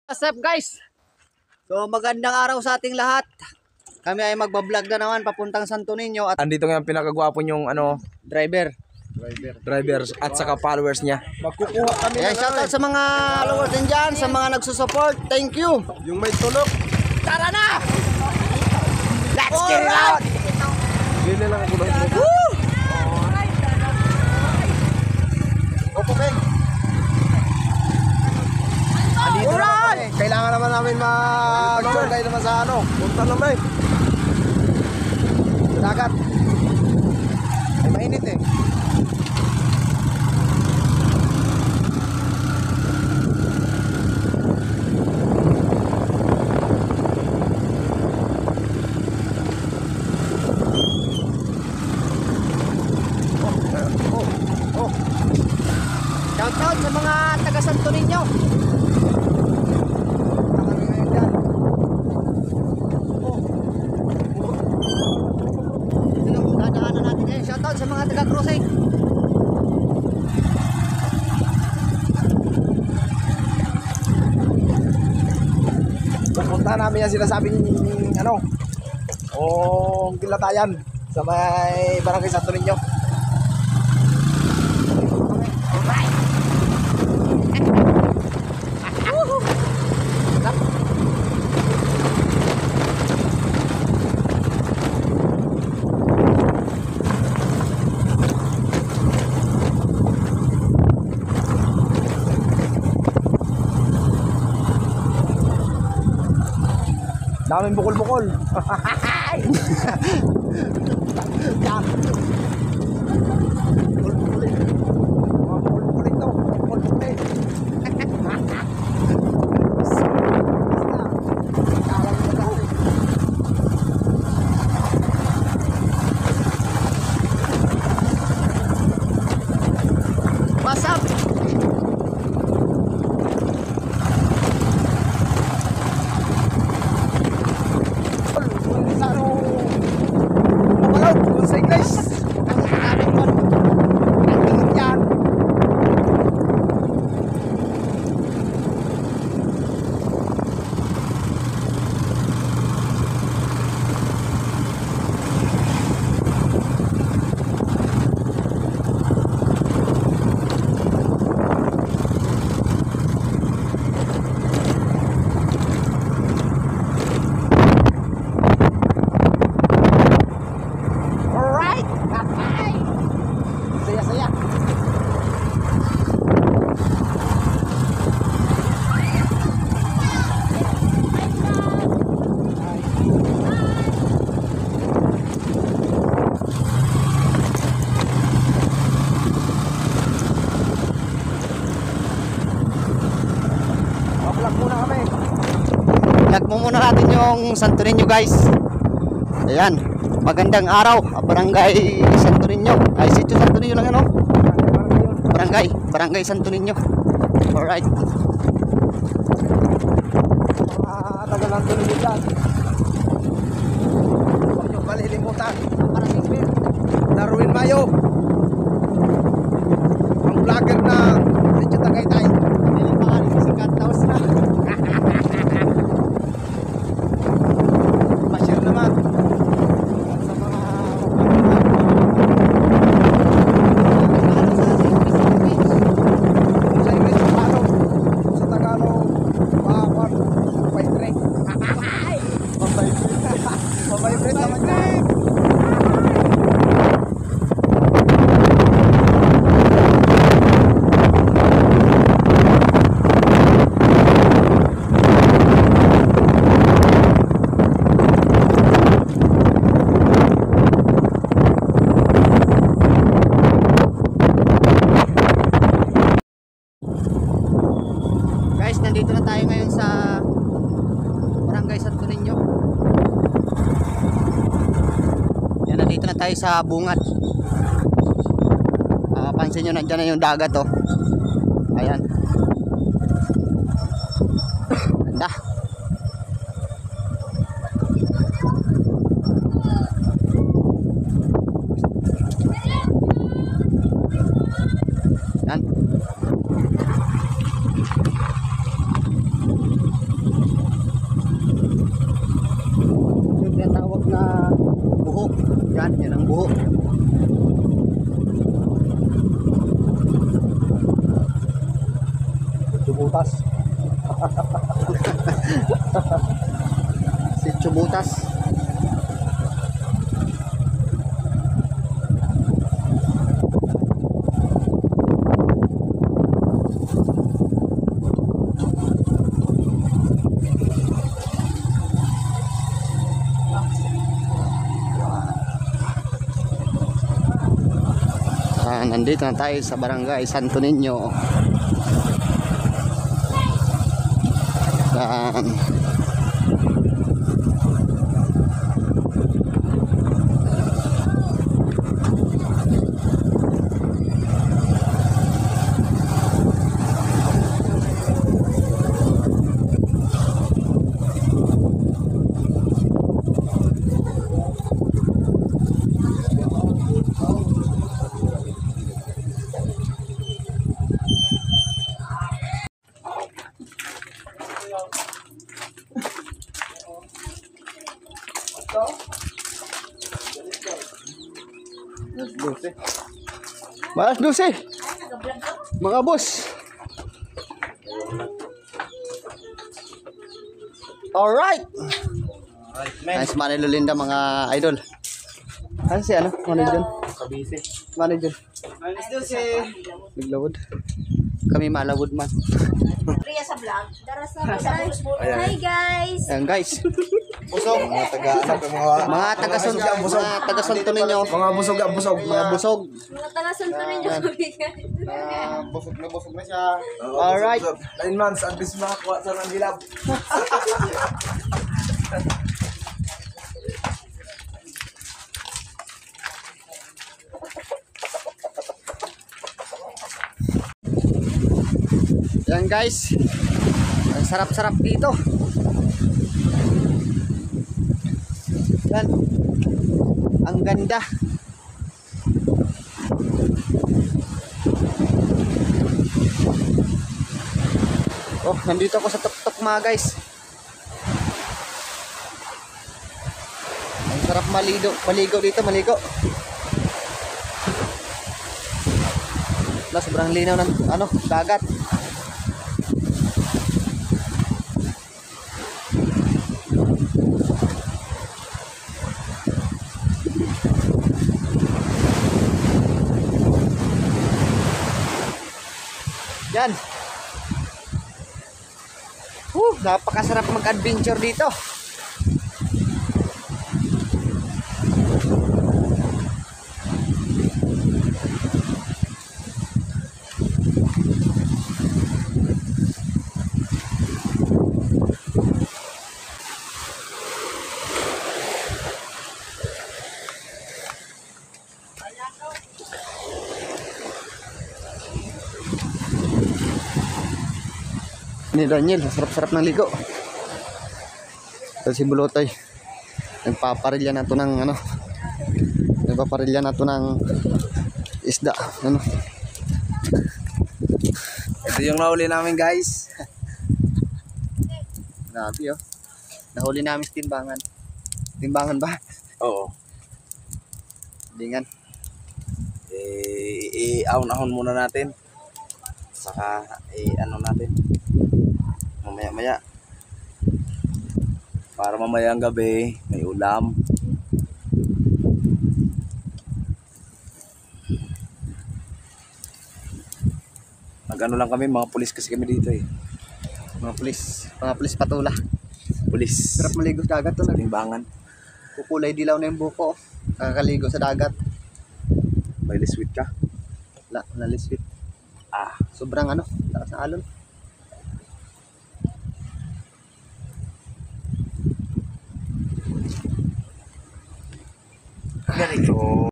What's up guys? So magandang araw sa ating lahat. Kami ay magbablog na naman papuntang Santo Niño at andito nga yung pinakagwapo yung driver drivers at saka followers niya. Magkukuha kami Ayan, shoutout sa mga followers din dyan, sa mga nagsusupport. Thank you. yung may tulok. Tara na! Let's get it out! Bili lang ako ng Woo! Opo, Ben. Andito naman kami. Kailangan naman namin mag-journey naman sa punta naman sa dagat. Ay, mainit eh. Shoutout sa mga taga Santo Niño. Kami ngayon dyan. Ito yung dadaanan natin ngayon. Shoutout sa mga taga Crossing. Pupunta namin yung sinasabing Gilatayan sa may Barangay Santo Niño. Daming bukol-bukol. What's up? Saya-saya. Vlog muna kami. Vlog mo muna natin yung Santo Niño guys. Ayan, magandang araw, Barangay Santo Niño. Ay, Sitio Santo Niño lang ano? Barangay Santo Niño. Alright. Tagal lang tuloy dyan. Huwag niyong kalilimutan. Darwin Mayo. Ang vlogger na Sitio Tagaytay. Pa-share naman. Sa mga sa English, Tagalog. Sa Tagalog, pavibrate. Pavibrate naman yan. Guys, nandito na tayo ngayon sa Barangay Santo Niño. Yan, nandito na tayo sa bungad. Pansin nyo, nandyan na yung dagat oh. Ayan. Ganda. Yan. Sitio Butas. Nandito na tayo sa barangay Santo Niño. Yan. Malas 12. Mga boss. Alright. Nice Manilo Linda mga idol. Ano si ano? Manilo. Kabisi. Manilo. Malas 12. Biglawod. Kami malawod man. Ria sa vlog. Daras na sa Hi guys. Ayan guys. Busog. Mga taga Santo Niño. Mga busog ang busog. Mga busog. Mga taga Santo Niño kami guys. Busog na siya. Alright. 9 months at least makakuha sa ng gilab. Yan guys. Ang sarap-sarap dito. Yan. Ang ganda. Oh, nandito ako sa tuktok mga guys. Ang sarap maligo dito, maligo. Sobrang linaw ng dagat. Yan. Napakasarap mag-adventure dito. Ni Daniel, sarap-sarap ng ligo. Kasi si Bulotoy, nagpaparilya na to ng nagpaparilya na to ng isda. Ito yung nahuli namin guys. Grabe nahuli namin sa timbangan. Timbangan ba? Oo. Dingan. I-ahon-ahon muna natin. Saka ano natin. Mamaya-maya. Para mamayang gabi may ulam. Nag-ano lang kami, mga pulis kasi kami dito eh. Mga pulis patula. Pulis. Sarap maligo sa dagat to. Sa timbangan. Kukulay dilaw na yung buko. Nakakaligo sa dagat. May liswit ka. Naliswit. Sobrang taas na alon. Ganito.